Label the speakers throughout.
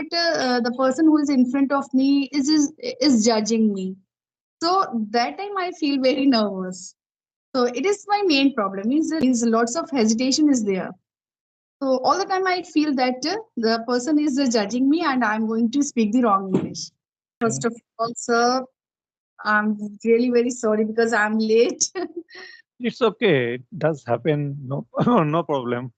Speaker 1: the person who is in front of me is judging me. So that time I feel very nervous. So it is my main problem. Means lots of hesitation is there. So all the time I feel that the person is judging me and I'm going to speak the wrong English. First of all, sir, I'm really very sorry because I'm late.
Speaker 2: It's okay. It does happen. No, no problem.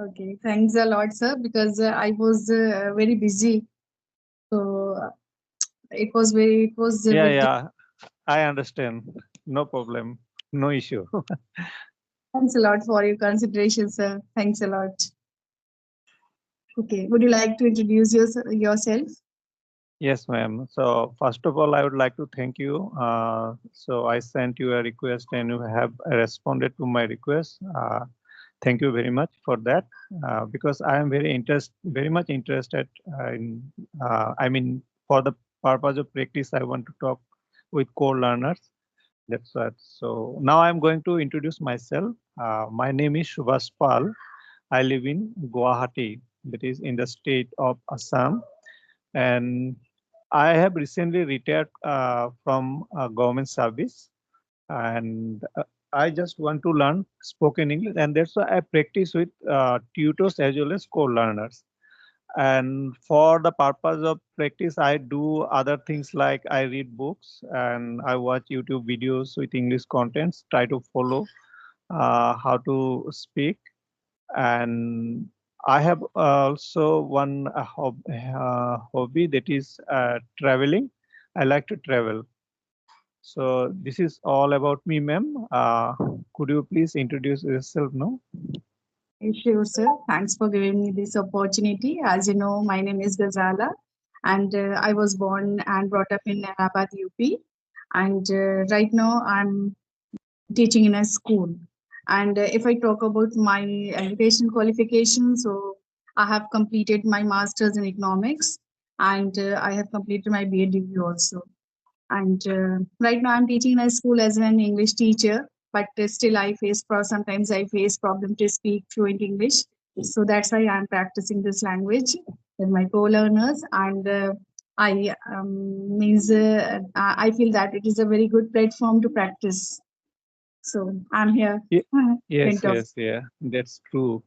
Speaker 1: Okay, thanks a lot, sir, because I was very busy. So it was
Speaker 2: Yeah,
Speaker 1: very
Speaker 2: yeah. I understand. No problem. No issue.
Speaker 1: thanks a lot for your consideration, sir. Thanks a lot. Okay, would you like to introduce yourself?
Speaker 2: Yes, ma'am. So first of all, I would like to thank you. So I sent you a request and you have responded to my request. Thank you very much for that. Because I am very much interested in. I mean, for the purpose of practice, I want to talk with core learners. That's right. So now I'm going to introduce myself. My name is Subhash Pal. I live in Guwahati, that is in the state of Assam, and I have recently retired from government service, and I just want to learn spoken English, and that's why I practice with tutors as well as co-learners. And for the purpose of practice, I do other things like I read books and I watch YouTube videos with English contents, try to follow how to speak, and I have also one hobby, that is traveling. I like to travel. So this is all about me, ma'am. Could you please introduce yourself now?
Speaker 1: Sure, sir. Thanks for giving me this opportunity. As you know, my name is Ghazala, and I was born and brought up in Allahabad, UP. And right now, I'm teaching in a school. And if I talk about my education qualification, so I have completed my master's in economics, and I have completed my BA degree also. And right now, I'm teaching in a school as an English teacher, but still, sometimes I face problem to speak fluent English. So that's why I'm practicing this language with my co-learners, and I means I feel that it is a very good platform to practice. So I'm here.
Speaker 2: Ye-
Speaker 1: Kind
Speaker 2: Yes,
Speaker 1: of.
Speaker 2: yes, yeah, that's true.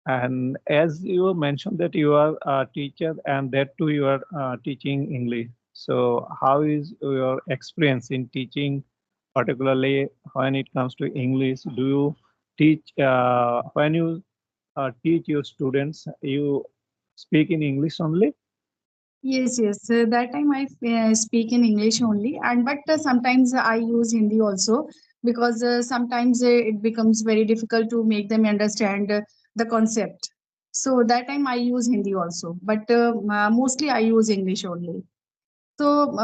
Speaker 2: And as you mentioned that you are a teacher and that too you are teaching English. So how is your experience in teaching, particularly when it comes to English? Do you teach when you teach your students, you speak in English only?
Speaker 1: Yes, yes. That time I speak in English only, and but sometimes I use Hindi also because sometimes it becomes very difficult to make them understand the concept. So that time I use Hindi also, but mostly I use English only. So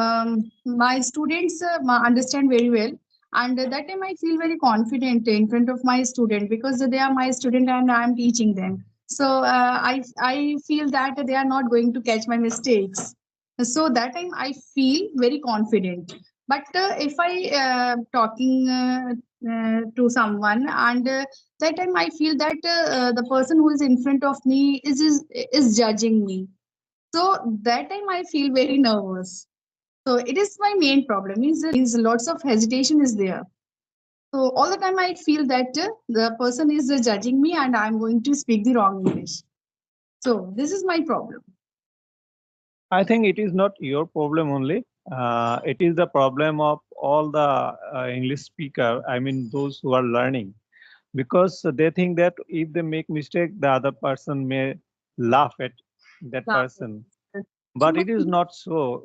Speaker 1: my students understand very well, and that time I feel very confident in front of my student because they are my student and I am teaching them. So I feel that they are not going to catch my mistakes. So that time I feel very confident. But if I talking to someone and that time I feel that the person who is in front of me is judging me. So that time I feel very nervous. So it is my main problem. Means lots of hesitation is there. So all the time I feel that the person is judging me and I'm going to speak the wrong English. So this is my problem.
Speaker 2: I think it is not your problem only. It is the problem of all the English speaker. I mean, those who are learning, because they think that if they make mistake, the other person may laugh at that person. But it is not so.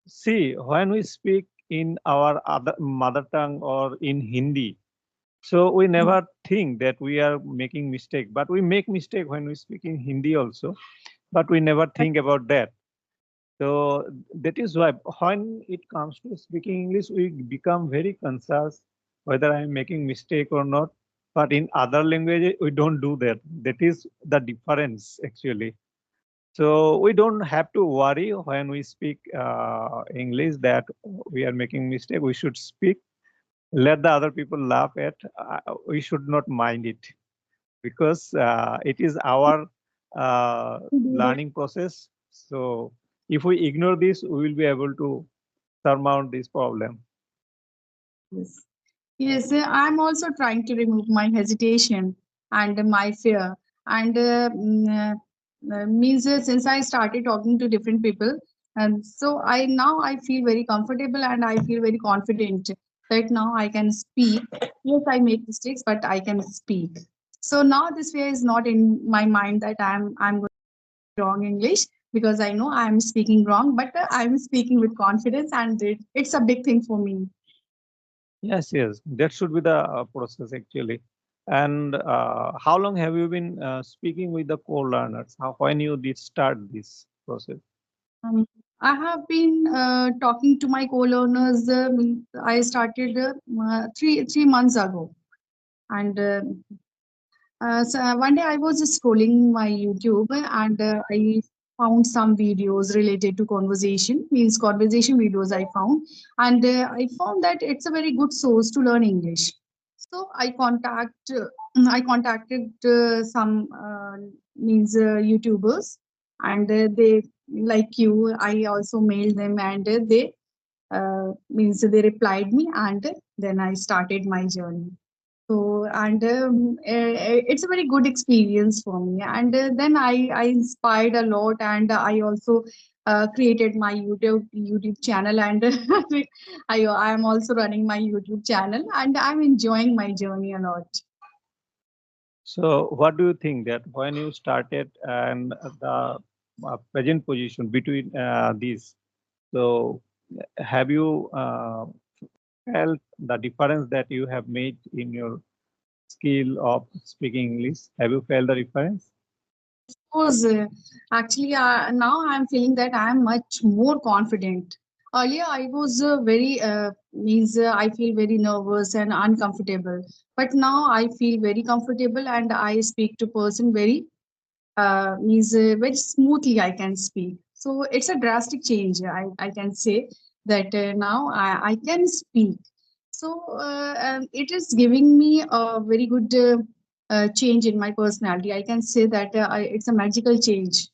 Speaker 2: See, when we speak in our other mother tongue or in Hindi, so we never think that we are making mistake. But we make mistake when we speak in Hindi also. But we never think about that. So that is why when it comes to speaking English, we become very conscious whether I'm making mistake or not. But in other languages, we don't do that. That is the difference actually. So we don't have to worry when we speak English that we are making mistake. We should speak. Let the other people laugh at. We should not mind it because it is our
Speaker 1: To do that.
Speaker 2: learning process. So if we ignore this, we will be able to surmount this problem.
Speaker 1: Yes. Yes, I'm also trying to remove my hesitation and my fear. And means since I started talking to different people, and so I feel very comfortable and I feel very confident that now I can speak. Yes, I make mistakes, but I can speak. So now this fear is not in my mind that I'm going wrong English, because I know I'm speaking wrong, but I'm speaking with confidence, and it's a big thing for me.
Speaker 2: Yes, yes, that should be the process actually. And how long have you been speaking with the co-learners? When you did start this process?
Speaker 1: Um, I have been talking to my co-learners. I started 3 months ago, and so one day I was just scrolling my YouTube, and I found some videos related to conversation. Means conversation videos I found, and I found that it's a very good source to learn English. So I contacted some means YouTubers, and they, like you, I also mailed them, and they means they replied me, and then I started my journey. So, and it's a very good experience for me. And then I inspired a lot, and I also created my YouTube channel, and I am also running my YouTube channel, and I'm enjoying my journey a lot.
Speaker 2: So what do you think that when you started and the present position between these, so have you felt the difference that you have made in your skill of speaking English? Have you felt the difference?
Speaker 1: Course, actually, now I'm feeling that I'm much more confident. Earlier, I was very means I feel very nervous and uncomfortable. But now I feel very comfortable, and I speak to person very means very smoothly. I can speak. So it's a drastic change. I can say that now I can speak. So it is giving me a very good change in my personality. I can say that it's a magical change.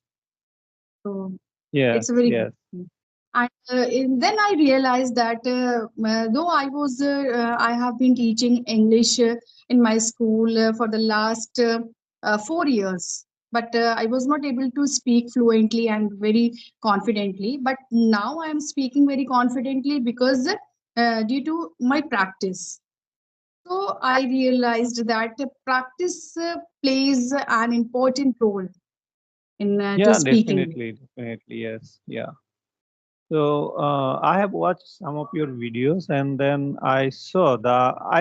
Speaker 1: So it's a
Speaker 2: Yes,
Speaker 1: very good
Speaker 2: yes.
Speaker 1: thing. And then I realized that though I have been teaching English in my school for the last 4 years, but I was not able to speak fluently and very confidently. But now I am speaking very confidently because due to my practice. So I realized that practice plays an important role in to
Speaker 2: Yeah,
Speaker 1: speaking.
Speaker 2: definitely, definitely, yes, yeah. So I have watched some of your videos, and then I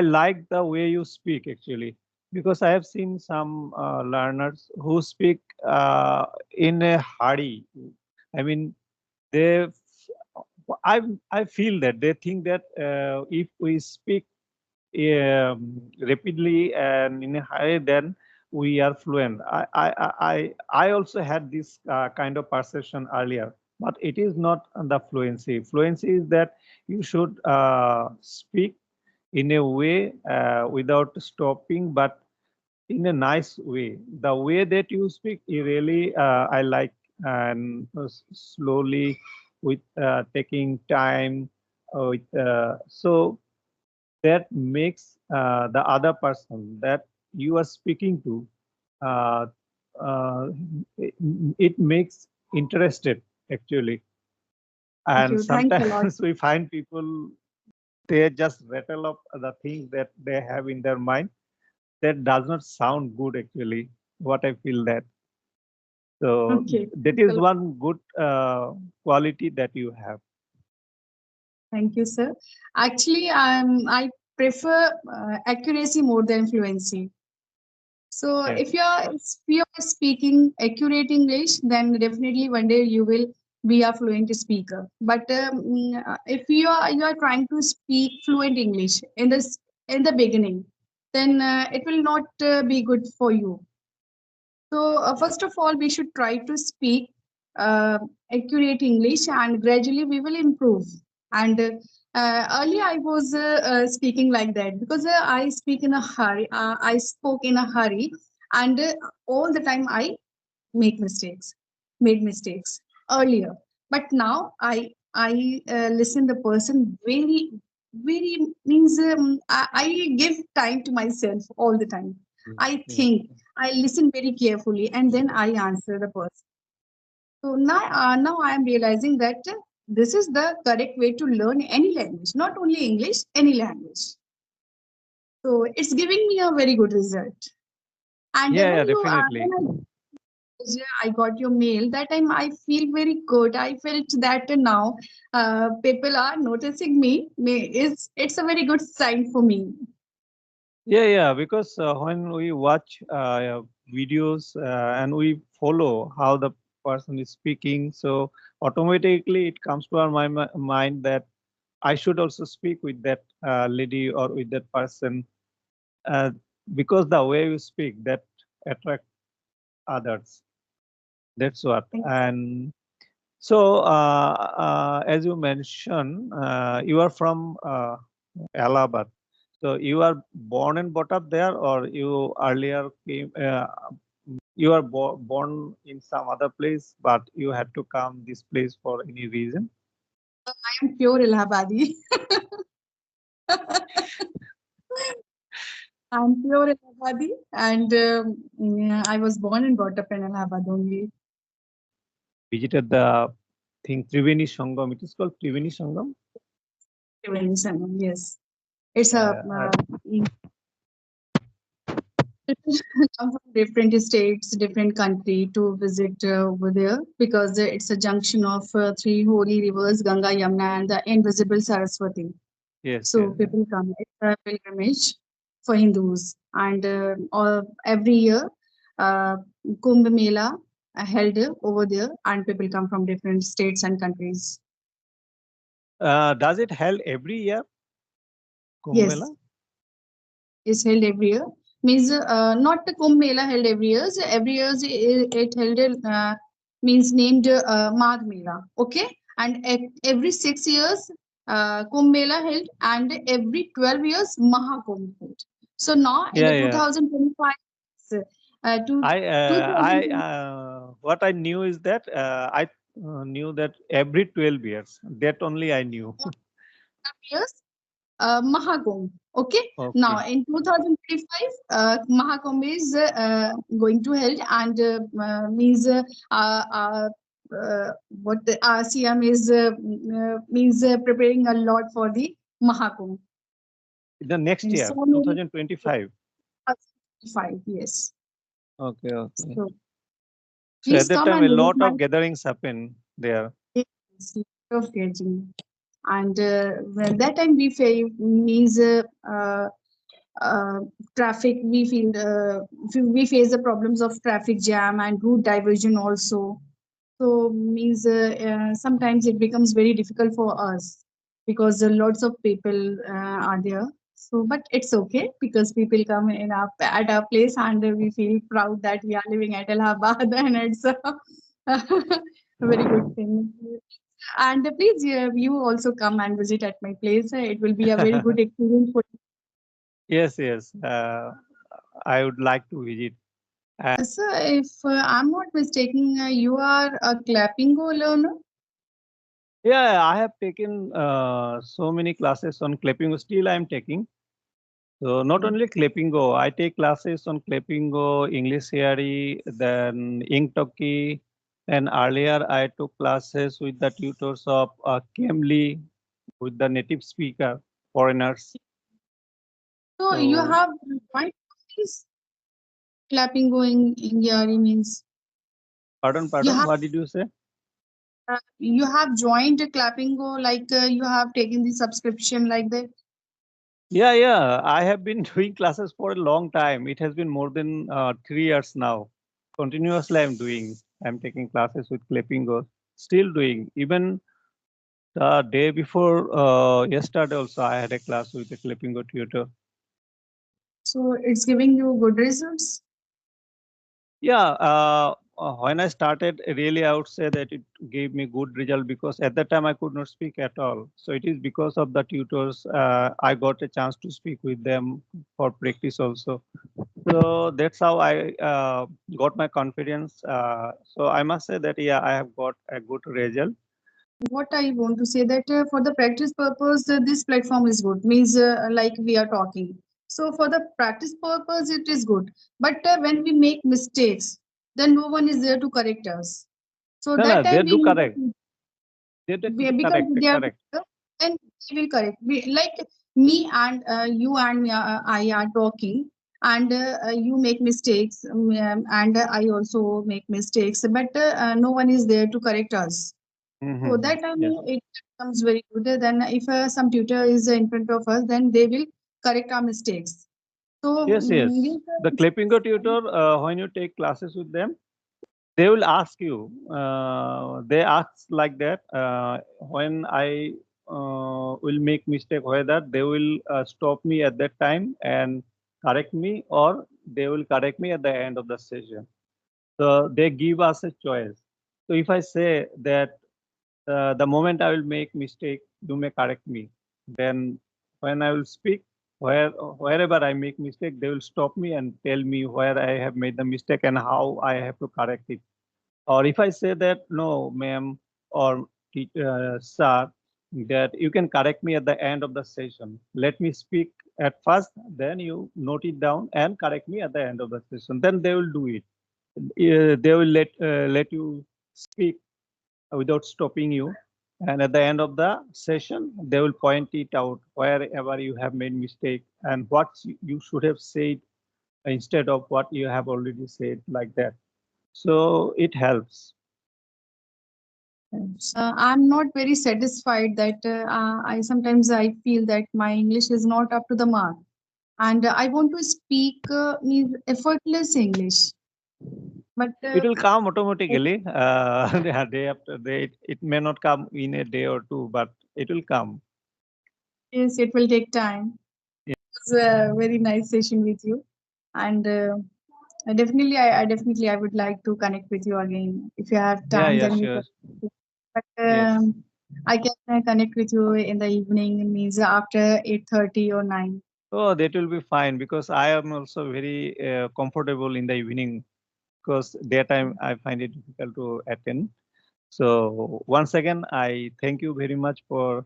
Speaker 2: like the way you speak actually, because I have seen some learners who speak in a hurry. I mean, they, I, I feel that they think that if we speak rapidly and in a hurry, then we are fluent. I also had this kind of perception earlier, but it is not the fluency. Fluency is that you should speak in a way without stopping, but in a nice way. The way that you speak, you really I like, and slowly with taking time. So that makes the other person that you are speaking to, uh, uh, it, it makes interested actually.
Speaker 1: Thank
Speaker 2: And
Speaker 1: you. Thanks a lot.
Speaker 2: sometimes we find people, they just rattle up the things that they have in their mind that does not sound good actually, what I feel that. So
Speaker 1: Okay.
Speaker 2: that
Speaker 1: Thanks a
Speaker 2: is
Speaker 1: lot.
Speaker 2: one good quality that you have.
Speaker 1: Thank you, sir. Actually, I prefer accuracy more than fluency. So
Speaker 2: Yes.
Speaker 1: if you are speaking accurate English, then definitely one day you will be a fluent speaker. But if you are trying to speak fluent English in the beginning, then it will not be good for you. So, first of all, we should try to speak uh, accurate English, and gradually we will improve. And earlier, I was speaking like that because I speak in a hurry. I spoke in a hurry, and all the time I make mistakes, made mistakes. earlier. But now I listen the person very means I give time to myself all the time. I
Speaker 2: Yes.
Speaker 1: think I listen very carefully and then I answer the person. So now I am realizing that this is the correct way to learn any language, not only English, any language. So it's giving me a very good result. And
Speaker 2: Yeah,
Speaker 1: when
Speaker 2: yeah,
Speaker 1: you
Speaker 2: definitely.
Speaker 1: when I got your mail, that time I feel very good. I felt that now people are noticing me. It's a very good sign for me.
Speaker 2: Yeah, yeah, because when we watch videos and we follow how the person is speaking, so automatically it comes to our mind that I should also speak with that lady or with that person, uh, because the way you speak that attract others. That's what.
Speaker 1: Thanks.
Speaker 2: And so, as you mentioned, you are from Allahabad. So you are born and brought up there, or you earlier came? You are born in some other place, but you had to come this place for any reason.
Speaker 1: I am pure Allahabadi. I'm pure Allahabadi, and yeah, I was born and brought up in Allahabad only.
Speaker 2: Visited the thing Triveni Sangam. It is called Triveni Sangam.
Speaker 1: Triveni Sangam, yes, it's a
Speaker 2: Uh,
Speaker 1: people come from different states, different country to visit over there because it's a junction of three holy rivers, Ganga, Yamuna, and the invisible Saraswati.
Speaker 2: yes,
Speaker 1: So
Speaker 2: yes.
Speaker 1: people come. It's a pilgrimage for Hindus, and every year, uh, Kumbh Mela held over there, and people come from different states and countries.
Speaker 2: Does it held every year, Kumbh Mela?
Speaker 1: Yes, is held every year. Means not the Kumbh Mela held every year. So every year it held means named Magh Mela. Okay, and every 6 years Kumbh Mela held, and every 12 years Mahakumbh held. So now in
Speaker 2: Yeah,
Speaker 1: the
Speaker 2: yeah.
Speaker 1: 2025 to
Speaker 2: What I knew is that I knew that every 12 years. That only I knew.
Speaker 1: 2025 Mahakumbh. Okay, now
Speaker 2: Okay.
Speaker 1: in 2025, Mahakumbh is going to held and means what the RCM is means preparing a lot for the Mahakumbh.
Speaker 2: The next
Speaker 1: And
Speaker 2: year,
Speaker 1: so many
Speaker 2: 2025.
Speaker 1: 5, yes.
Speaker 2: Okay, okay.
Speaker 1: So
Speaker 2: So at
Speaker 1: please
Speaker 2: that
Speaker 1: come
Speaker 2: time, a
Speaker 1: and visit
Speaker 2: lot
Speaker 1: my
Speaker 2: of gatherings happen there.
Speaker 1: place of Virgin. And when that time we face means uh, traffic we feel we face the problems of traffic jam and route diversion also, so means sometimes it becomes very difficult for us because lots of people are there. So but it's okay because people come in our at our place and we feel proud that we are living at Allahabad and it's a very good thing. And please you also come and visit at my place. It will be a very good experience for.
Speaker 2: Yes, yes. I would like to visit.
Speaker 1: Sir, if I'm not mistaken, you are a clapingo learner.
Speaker 2: Yeah, I have taken so many classes on clapping. Still, I am taking. So not
Speaker 1: Okay.
Speaker 2: only clappingo, I take classes on clappingo, English theory, then Inktoki, and earlier I took classes with the tutors of Cambly, with the native speaker foreigners.
Speaker 1: So you
Speaker 2: So
Speaker 1: have joined this clapingo in India means
Speaker 2: pardon,
Speaker 1: you
Speaker 2: pardon.
Speaker 1: have
Speaker 2: What did you say?
Speaker 1: joined clapingo like you have taken the subscription like that.
Speaker 2: Yeah, yeah. I have been doing classes for a long time. It has been more than 3 years now. Continuously, I'm doing. I'm taking classes with clappingo. Still doing. Even the day before yesterday, also I had a class with a clappingo tutor.
Speaker 1: So it's giving you good results.
Speaker 2: Yeah. when I started, really, I would say that it gave me good result because at that time I could not speak at all. So it is because of the tutors I got a chance to speak with them for practice also. So that's how I got my confidence. So I must say that yeah, I have got a good result.
Speaker 1: What I want to say that for the practice purpose, this platform is good. Means like we are talking. So for the practice purpose, it is good. But when we make mistakes, then no one is there to correct us. So
Speaker 2: No, no,
Speaker 1: that
Speaker 2: they
Speaker 1: time
Speaker 2: do
Speaker 1: we
Speaker 2: correct.
Speaker 1: need because
Speaker 2: Correct,
Speaker 1: they are
Speaker 2: correct.
Speaker 1: better, then they will correct. Like me and you and me, I are talking, and you make mistakes, and I also make mistakes, but no one is there to correct us. So
Speaker 2: Mm-hmm.
Speaker 1: that time
Speaker 2: Yes.
Speaker 1: it becomes very good. Then if some tutor is in front of us, then they will correct our mistakes. So
Speaker 2: Yes, yes.
Speaker 1: these
Speaker 2: The clapingo tutor, when you take classes with them, they will ask you. They ask like that. When I will make mistake, whether they will stop me at that time and correct me, or they will correct me at the end of the session. So they give us a choice. So if I say that the moment I will make mistake, you may correct me. Then when I will speak, wherever I make mistake, they will stop me and tell me where I have made the mistake and how I have to correct it. Or if I say that no, ma'am or sir, that you can correct me at the end of the session. Let me speak at first, then you note it down and correct me at the end of the session. Then they will do it. They will let you speak without stopping you. And at the end of the session, they will point it out wherever you have made mistake and what you should have said instead of what you have already said, like that. So it helps.
Speaker 1: I'm not very satisfied that I sometimes I feel that my English is not up to the mark, and I want to speak means effortless English, but
Speaker 2: It will come automatically. Day after day, it may not come in a day or two, but it will come.
Speaker 1: yes, it will take time. It was a very nice session with you, and I definitely I would like to connect with you again if you have
Speaker 2: Yeah,
Speaker 1: time.
Speaker 2: yeah,
Speaker 1: Then we
Speaker 2: sure.
Speaker 1: can. But
Speaker 2: Yes.
Speaker 1: I can connect with you in the evening, means after 8:30 or 9.
Speaker 2: Oh, that will be fine because I am also very comfortable in the evening because daytime I find it difficult to attend. So once again, I thank you very much for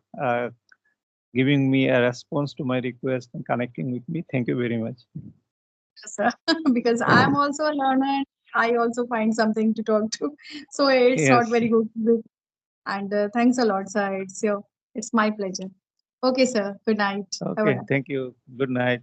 Speaker 2: giving me a response to my request and connecting with me. Thank you very much.
Speaker 1: Sir. Because I'm also a learner. I also find something to talk to. So it's not
Speaker 2: Yes.
Speaker 1: very good. And thanks a lot, sir. It's my pleasure. Okay, sir. Good night. Bye
Speaker 2: Okay.
Speaker 1: bye.
Speaker 2: Thank you. Good night.